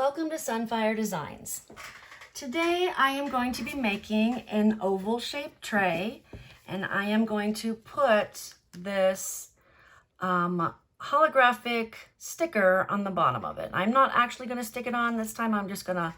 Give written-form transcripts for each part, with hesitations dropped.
Welcome to Sunfire Designs. Today I am going to be making an oval shaped tray, and I am going to put this holographic sticker on the bottom of it. I'm not actually going to stick it on this time. I'm just going to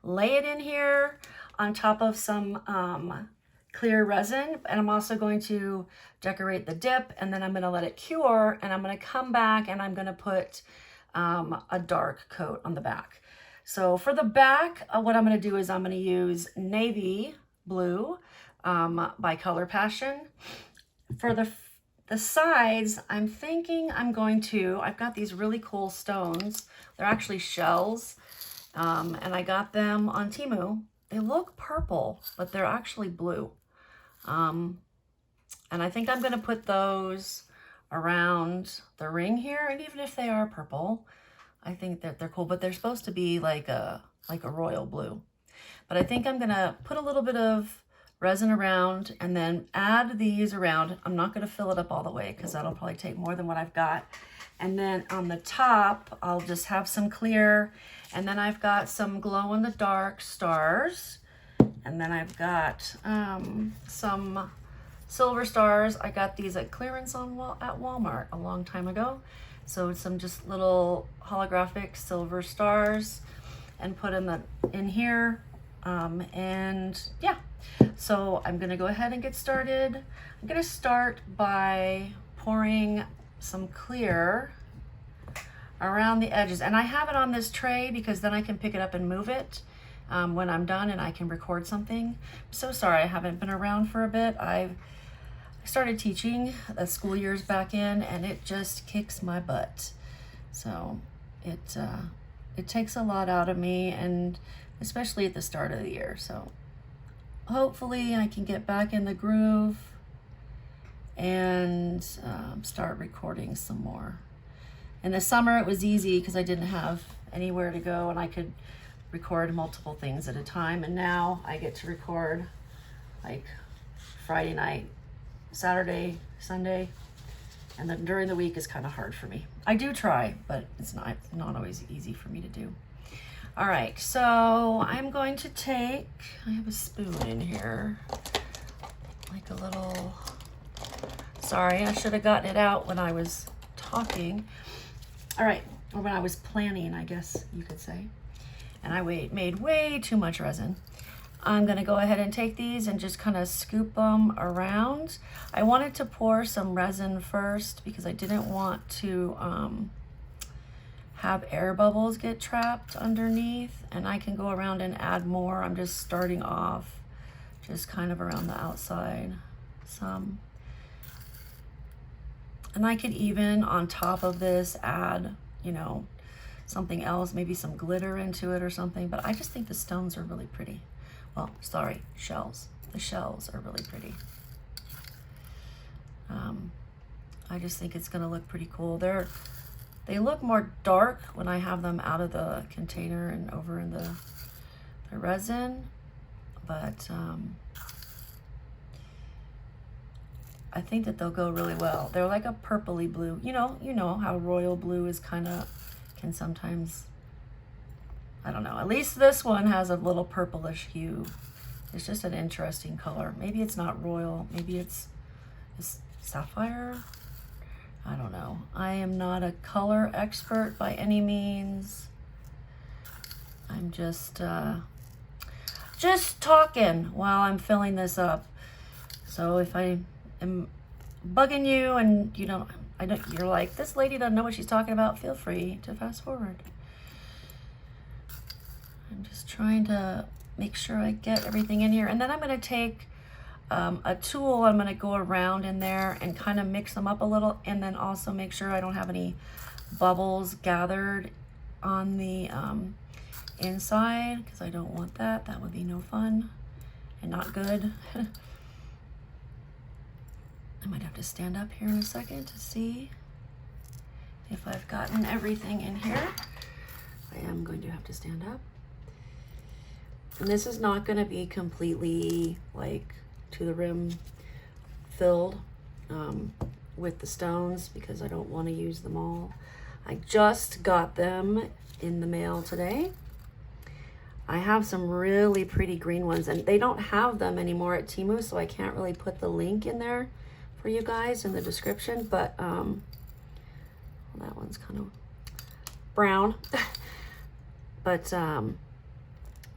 lay it in here on top of some clear resin, and I'm also going to decorate the dip, and then I'm going to let it cure, and I'm going to come back and I'm going to put a dark coat on the back. So for the back, what I'm going to do is I'm going to use navy blue by Color Passion. For the sides, I'm thinking I've got these really cool stones. They're actually shells, and I got them on Temu. They look purple, but they're actually blue. And I think I'm going to put those around the ring here, and even if they are purple, I think that they're cool, but they're supposed to be like a royal blue. But I think I'm gonna put a little bit of resin around and then add these around. I'm not gonna fill it up all the way because that'll probably take more than what I've got. And then on the top, I'll just have some clear, and then I've got some glow-in-the-dark stars, and then I've got some silver stars. I got these at clearance at Walmart a long time ago. So some just little holographic silver stars, and put in here. And yeah, so I'm gonna go ahead and get started. I'm gonna start by pouring some clear around the edges. And I have it on this tray because then I can pick it up and move it when I'm done, and I can record something. I'm so sorry I haven't been around for a bit. I started teaching, the school year's back in, and it just kicks my butt. So it takes a lot out of me, and especially at the start of the year. So hopefully I can get back in the groove and start recording some more. In the summer it was easy because I didn't have anywhere to go, and I could record multiple things at a time. And now I get to record like Friday night, Saturday, Sunday, and then during the week is kind of hard for me. I do try, but it's not always easy for me to do. All right, so I'm going to take, I have a spoon in here, like a little, sorry, I should have gotten it out when I was talking. All right, or when I was planning, I guess you could say. And I made way too much resin. I'm gonna go ahead and take these and just kind of scoop them around. I wanted to pour some resin first because I didn't want to have air bubbles get trapped underneath, and I can go around and add more. I'm just starting off just kind of around the outside some. And I could even on top of this add, something else, maybe some glitter into it or something, but I just think the stones are really pretty. Well, sorry, shells. The shells are really pretty. I just think it's gonna look pretty cool. They look more dark when I have them out of the container and over in the resin, but I think that they'll go really well. They're like a purpley blue. You know how royal blue is can sometimes, I don't know, at least this one has a little purplish hue. It's just an interesting color. Maybe it's not royal, maybe it's sapphire. I don't know. I am not a color expert by any means. I'm just talking while I'm filling this up. So if I am bugging you and you're like, this lady doesn't know what she's talking about, feel free to fast forward. I'm just trying to make sure I get everything in here. And then I'm going to take a tool. I'm going to go around in there and kind of mix them up a little, and then also make sure I don't have any bubbles gathered on the inside, because I don't want that. That would be no fun and not good. I might have to stand up here in a second to see if I've gotten everything in here. I am going to have to stand up. And this is not going to be completely like to the rim filled with the stones because I don't want to use them all. I just got them in the mail today. I have some really pretty green ones, and they don't have them anymore at Temu, so I can't really put the link in there for you guys in the description, but that one's kind of brown. But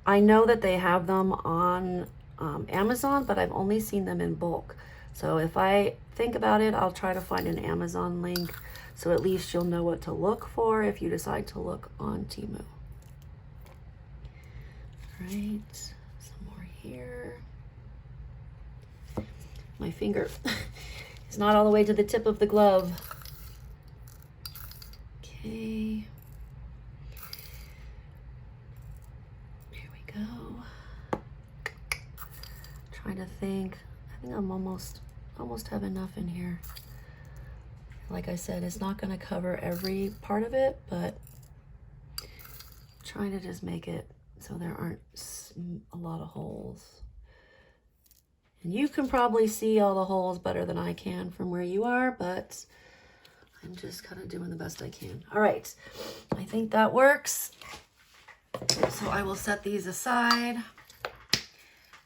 I know that they have them on Amazon, but I've only seen them in bulk. So if I think about it, I'll try to find an Amazon link, so at least you'll know what to look for if you decide to look on Temu. Right, some more here. My finger is not all the way to the tip of the glove. Okay. Here we go. Trying to think. I think I'm almost have enough in here. Like I said, it's not going to cover every part of it, but trying to just make it so there aren't a lot of holes. And you can probably see all the holes better than I can from where you are, but I'm just kind of doing the best I can. All right, I think that works. So I will set these aside,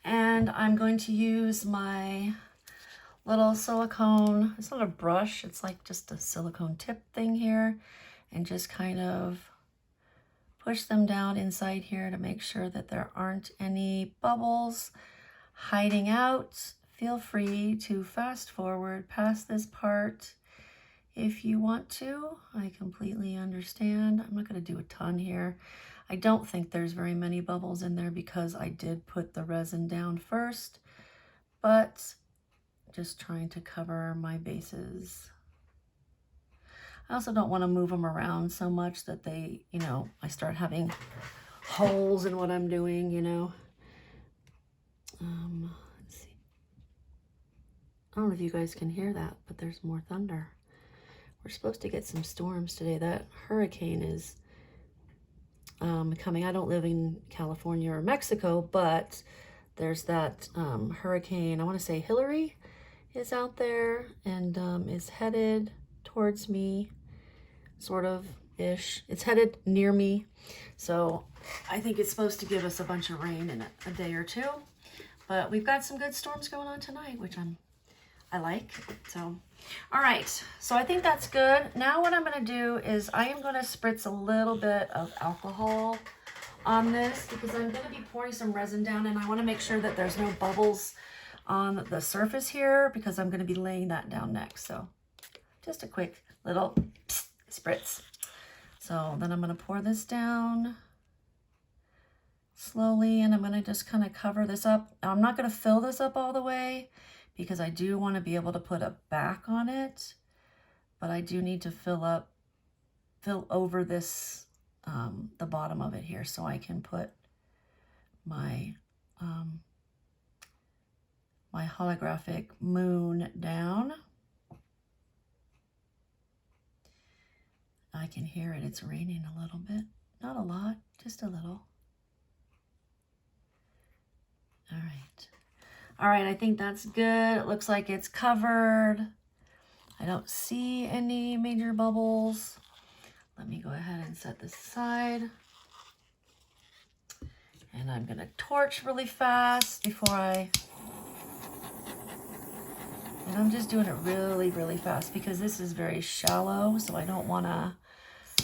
and I'm going to use my little silicone, it's not a brush, it's like just a silicone tip thing here, and just kind of push them down inside here to make sure that there aren't any bubbles hiding out. Feel free to fast forward past this part if you want to. I completely understand. I'm not going to do a ton here. I don't think there's very many bubbles in there because I did put the resin down first, but just trying to cover my bases. I also don't want to move them around so much that they, you know, I start having holes in what I'm doing, you know. Let's see. I don't know if you guys can hear that, but there's more thunder. We're supposed to get some storms today. That hurricane is coming. I don't live in California or Mexico, but there's that hurricane, I want to say Hillary is out there and is headed towards me, sort of ish. It's headed near me, so I think it's supposed to give us a bunch of rain in a day or two, but we've got some good storms going on tonight, which I like. So all right, so I think that's good. Now what I'm going to do is I am going to spritz a little bit of alcohol on this because I'm going to be pouring some resin down, and I want to make sure that there's no bubbles on the surface here because I'm going to be laying that down next. So just a quick little spritz. So then I'm going to pour this down slowly, and I'm going to just kind of cover this up. Now, I'm not going to fill this up all the way because I do want to be able to put a back on it, but I do need to fill over this, the bottom of it here, so I can put my my holographic moon down. I can hear it. It's raining a little bit. Not a lot, just a little. All right. All right, I think that's good. It looks like it's covered. I don't see any major bubbles. Let me go ahead and set this aside. And I'm going to torch really fast before and I'm just doing it really, really fast because this is very shallow, so I don't want to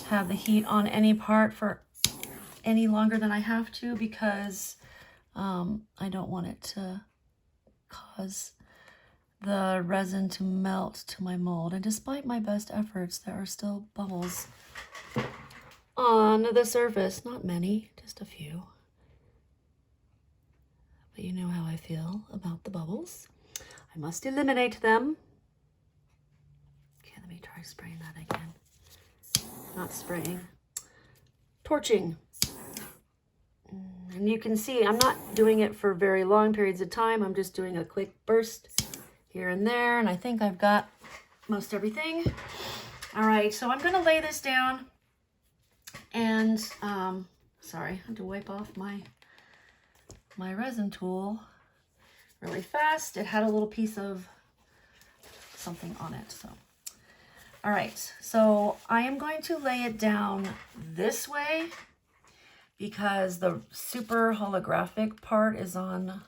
have the heat on any part for any longer than I have to because I don't want it to cause the resin to melt to my mold. And despite my best efforts, there are still bubbles on the surface. Not many, just a few. But you know how I feel about the bubbles. I must eliminate them. Okay, let me try spraying that again. Not spraying, torching. And you can see I'm not doing it for very long periods of time. I'm just doing a quick burst here and there, and I think I've got most everything. All right, so I'm gonna lay this down, and sorry, I had to wipe off my resin tool really fast. It had a little piece of something on it. So all right, so I am going to lay it down this way because the super holographic part is on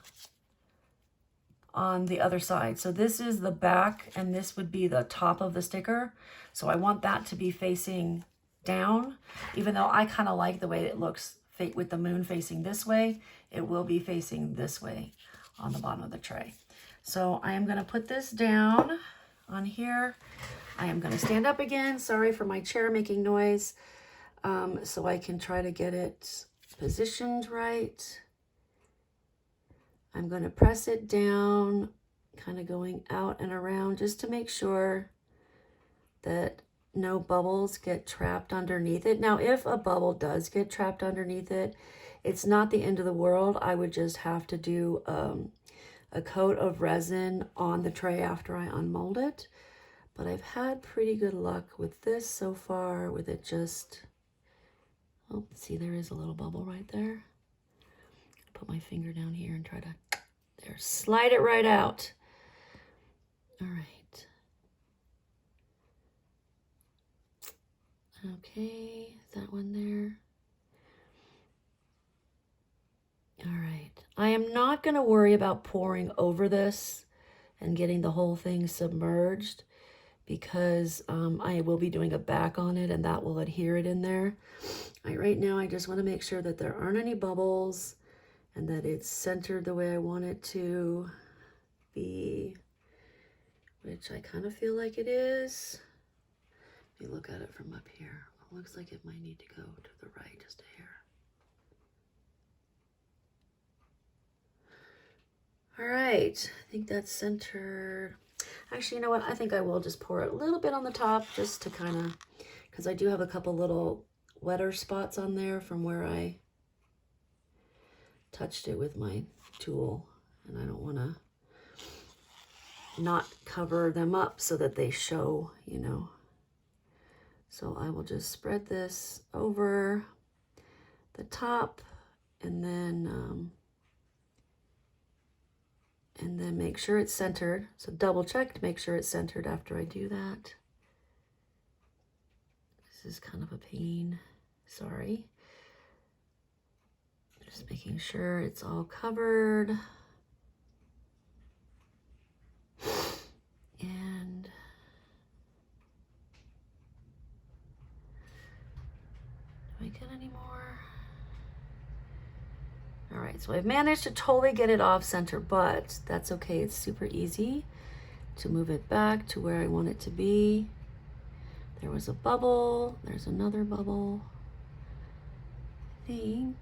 the other side. So this is the back and this would be the top of the sticker. So I want that to be facing down, even though I kind of like the way it looks with the moon facing this way. It will be facing this way on the bottom of the tray. So I am going to put this down on here. I am going to stand up again. Sorry for my chair making noise. So I can try to get it positioned right. I'm going to press it down, kind of going out and around just to make sure that no bubbles get trapped underneath it. Now, if a bubble does get trapped underneath it, it's not the end of the world. I would just have to do a coat of resin on the tray after I unmold it. But I've had pretty good luck with this so far, with it just, oh, see, there is a little bubble right there. Put my finger down here and try to, there, slide it right out. All right. Okay, that one there. All right. I am not going to worry about pouring over this and getting the whole thing submerged, because I will be doing a back on it and that will adhere it in there. Right now, I just want to make sure that there aren't any bubbles and that it's centered the way I want it to be, which I kind of feel like it is. Let me look at it from up here. It looks like it might need to go to the right just a hair. All right, I think that's centered. Actually, you know what? I think I will just pour a little bit on the top just to kind of, because I do have a couple little wetter spots on there from where I touched it with my tool, and I don't want to not cover them up so that they show, you know. So I will just spread this over the top and then make sure it's centered. So double check to make sure it's centered after I do that. This is kind of a pain, sorry. Just making sure it's all covered. And do I get any more? All right, so I've managed to totally get it off center, but that's okay. It's super easy to move it back to where I want it to be. There was a bubble. There's another bubble, I think.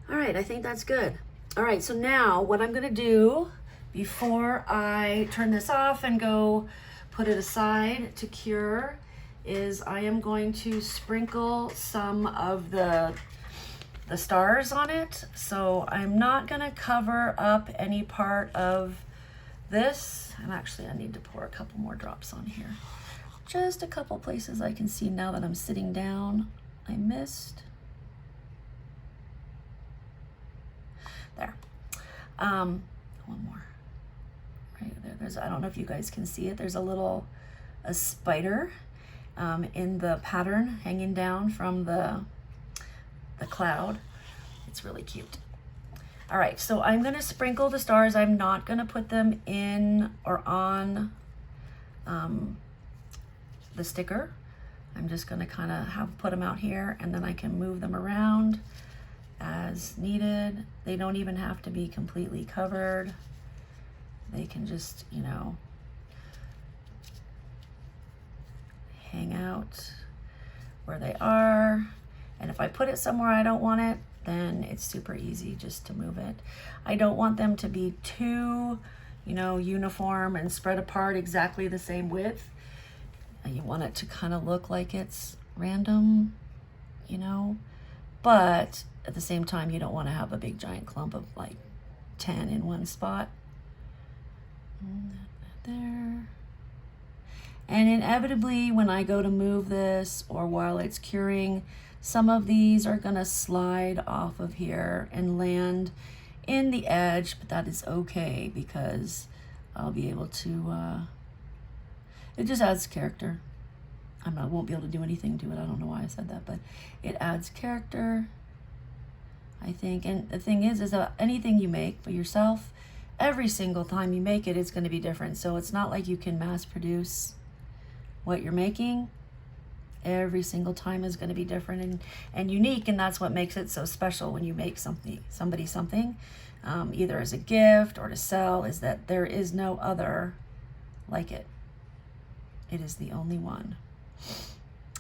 All right, I think that's good. All right, so now what I'm gonna do before I turn this off and go put it aside to cure is I am going to sprinkle some of the stars on it. So I'm not gonna cover up any part of this. And actually I need to pour a couple more drops on here. Just a couple places I can see now that I'm sitting down. I missed. There. One more. Right there. I don't know if you guys can see it. There's a spider in the pattern hanging down from the cloud. It's really cute. All right, so I'm gonna sprinkle the stars. I'm not gonna put them in or on the sticker. I'm just gonna kind of put them out here, and then I can move them around as needed. They don't even have to be completely covered. They can just, you know, hang out where they are. And if I put it somewhere I don't want it, then it's super easy just to move it. I don't want them to be too, you know, uniform and spread apart exactly the same width. You want it to kind of look like it's random, you know, but at the same time, you don't want to have a big giant clump of like 10 in one spot. There. And inevitably, when I go to move this or while it's curing, some of these are gonna slide off of here and land in the edge, but that is okay because I'll be able to, it just adds character. I won't be able to do anything to it. I don't know why I said that, but it adds character, I think. And the thing is that anything you make for yourself, every single time you make it, it's going to be different. So it's not like you can mass produce what you're making. Every single time is going to be different and unique, and that's what makes it so special when you make somebody something, either as a gift or to sell, is that there is no other like it. It is the only one.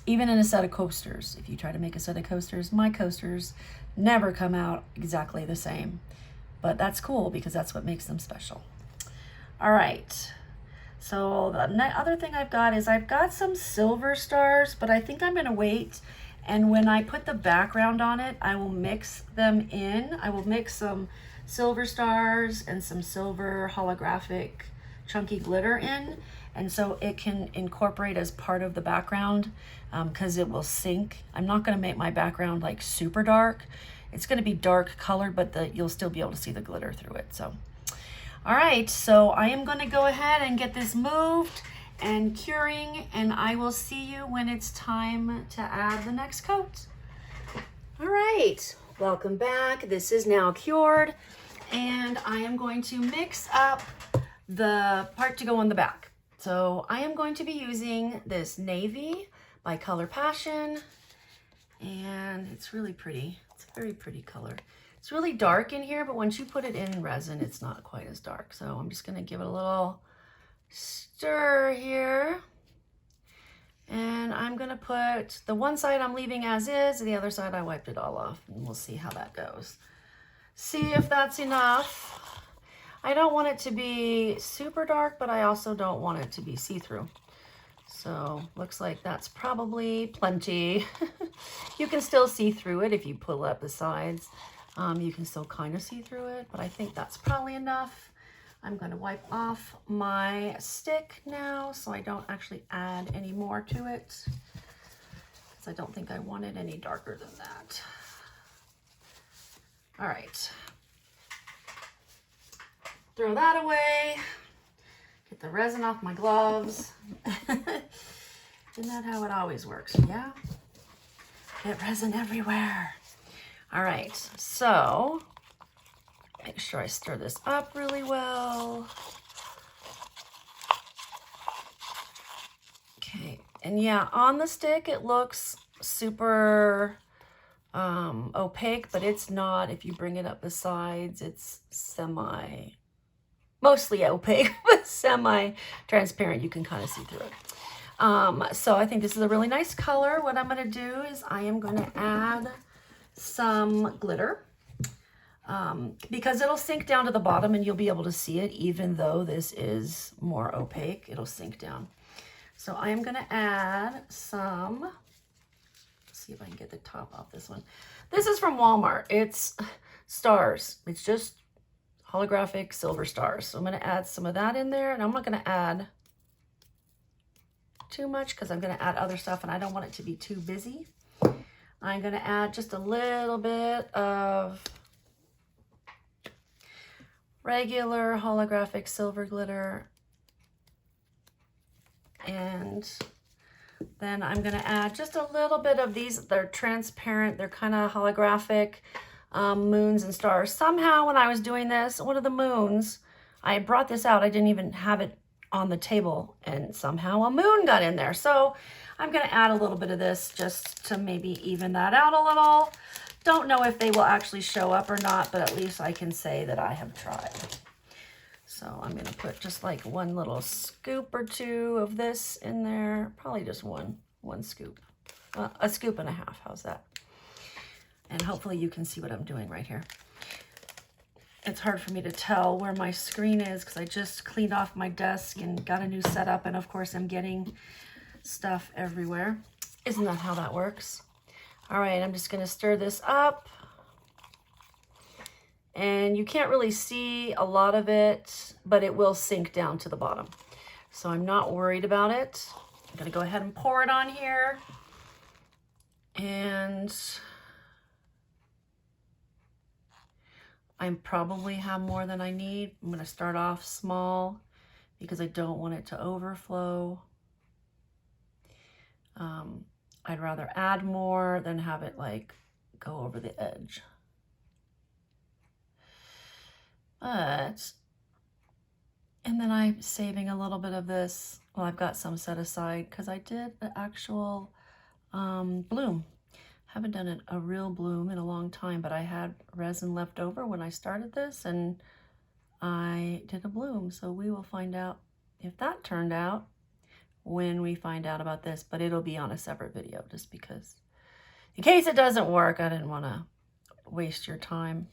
Even in a set of coasters, if you try to make a set of coasters, my coasters never come out exactly the same. But that's cool because that's what makes them special. All right. So the other thing I've got is I've got some silver stars, but I think I'm going to wait. And when I put the background on it, I will mix them in. I will mix some silver stars and some silver holographic chunky glitter in. And so it can incorporate as part of the background because it will sync. I'm not going to make my background like super dark. It's going to be dark colored, but you'll still be able to see the glitter through it. So, all right, so I am going to go ahead and get this moved and curing, and I will see you when it's time to add the next coat. All right, welcome back. This is now cured, and I am going to mix up the part to go on the back. So I am going to be using this navy by Color Passion, and it's really pretty. It's a very pretty color. It's really dark in here, but once you put it in resin, it's not quite as dark. So I'm just going to give it a little stir here. And I'm going to put the one side I'm leaving as is, the other side I wiped it all off, and we'll see how that goes. See if that's enough. I don't want it to be super dark, but I also don't want it to be see-through. So looks like that's probably plenty. You can still see through it if you pull up the sides. You can still kind of see through it, but I think that's probably enough. I'm going to wipe off my stick now so I don't actually add any more to it, because I don't think I want it any darker than that. All right. Throw that away. Get the resin off my gloves. Isn't that how it always works? Yeah. Get resin everywhere. All right, so make sure I stir this up really well. Okay, and yeah, on the stick it looks super opaque, but it's not. If you bring it up the sides, it's mostly opaque, but semi-transparent. You can kind of see through it. So I think this is a really nice color. What I'm going to do is I am going to add some glitter because it'll sink down to the bottom and you'll be able to see it even though this is more opaque. It'll sink down. So I am going to add some, let's see if I can get the top off this one. This is from Walmart. It's stars. It's just holographic silver stars. So I'm going to add some of that in there, and I'm not going to add too much because I'm going to add other stuff and I don't want it to be too busy. I'm going to add just a little bit of regular holographic silver glitter, and then I'm going to add just a little bit of these. They're transparent, they're kind of holographic moons and stars. Somehow when I was doing this, one of the moons, I brought this out, I didn't even have it on the table, and somehow a moon got in there. So I'm going to add a little bit of this just to maybe even that out a little. Don't know if they will actually show up or not, but at least I can say that I have tried. So I'm going to put just like one little scoop or two of this in there. Probably just one scoop. A scoop and a half. How's that? And hopefully you can see what I'm doing right here. It's hard for me to tell where my screen is because I just cleaned off my desk and got a new setup. And of course I'm getting stuff everywhere. Isn't that how that works? All right, I'm just going to stir this up. And you can't really see a lot of it, but it will sink down to the bottom. So I'm not worried about it. I'm going to go ahead and pour it on here. And I probably have more than I need. I'm going to start off small because I don't want it to overflow. I'd rather add more than have it like go over the edge. But, and then I'm saving a little bit of this. Well, I've got some set aside because I did an actual bloom. Haven't done a real bloom in a long time, but I had resin left over when I started this and I did a bloom. So we will find out if that turned out when we find out about this, but it'll be on a separate video just because in case it doesn't work, I didn't want to waste your time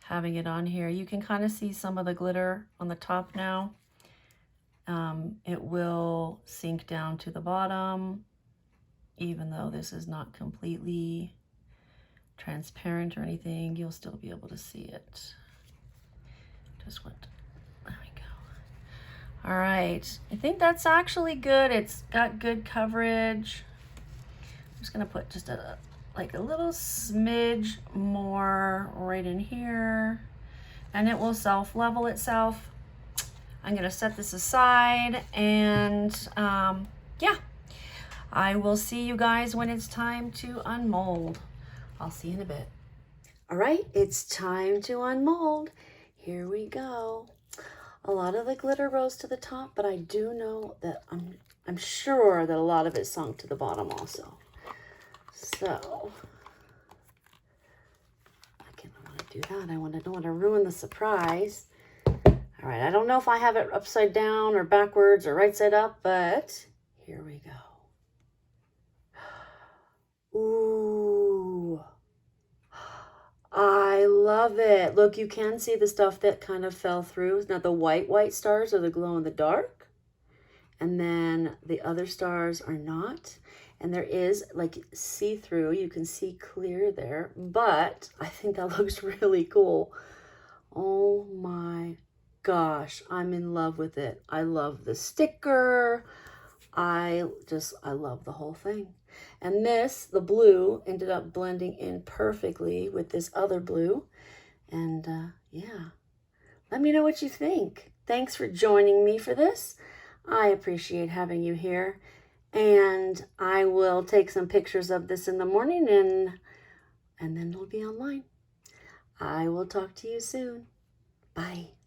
having it on here. You can kind of see some of the glitter on the top now. It will sink down to the bottom, even though this is not completely transparent or anything, you'll still be able to see it. Just went, there we go. All right, I think that's actually good. It's got good coverage. I'm just gonna put just like a little smidge more right in here, and it will self-level itself. I'm gonna set this aside, and yeah, I will see you guys when it's time to unmold. I'll see you in a bit. All right, it's time to unmold. Here we go. A lot of the glitter rose to the top, but I do know that I'm sure that a lot of it sunk to the bottom also. So I don't want to do that. Don't want to ruin the surprise. All right, I don't know if I have it upside down or backwards or right side up, but here we go. Ooh, I love it. Look, you can see the stuff that kind of fell through. Now the white stars are the glow in the dark, and then the other stars are not. And there is like see-through, you can see clear there, but I think that looks really cool. Oh my gosh, I'm in love with it. I love the sticker. I love the whole thing. And this, the blue, ended up blending in perfectly with this other blue. And yeah, let me know what you think. Thanks for joining me for this. I appreciate having you here. And I will take some pictures of this in the morning and then it'll be online. I will talk to you soon. Bye.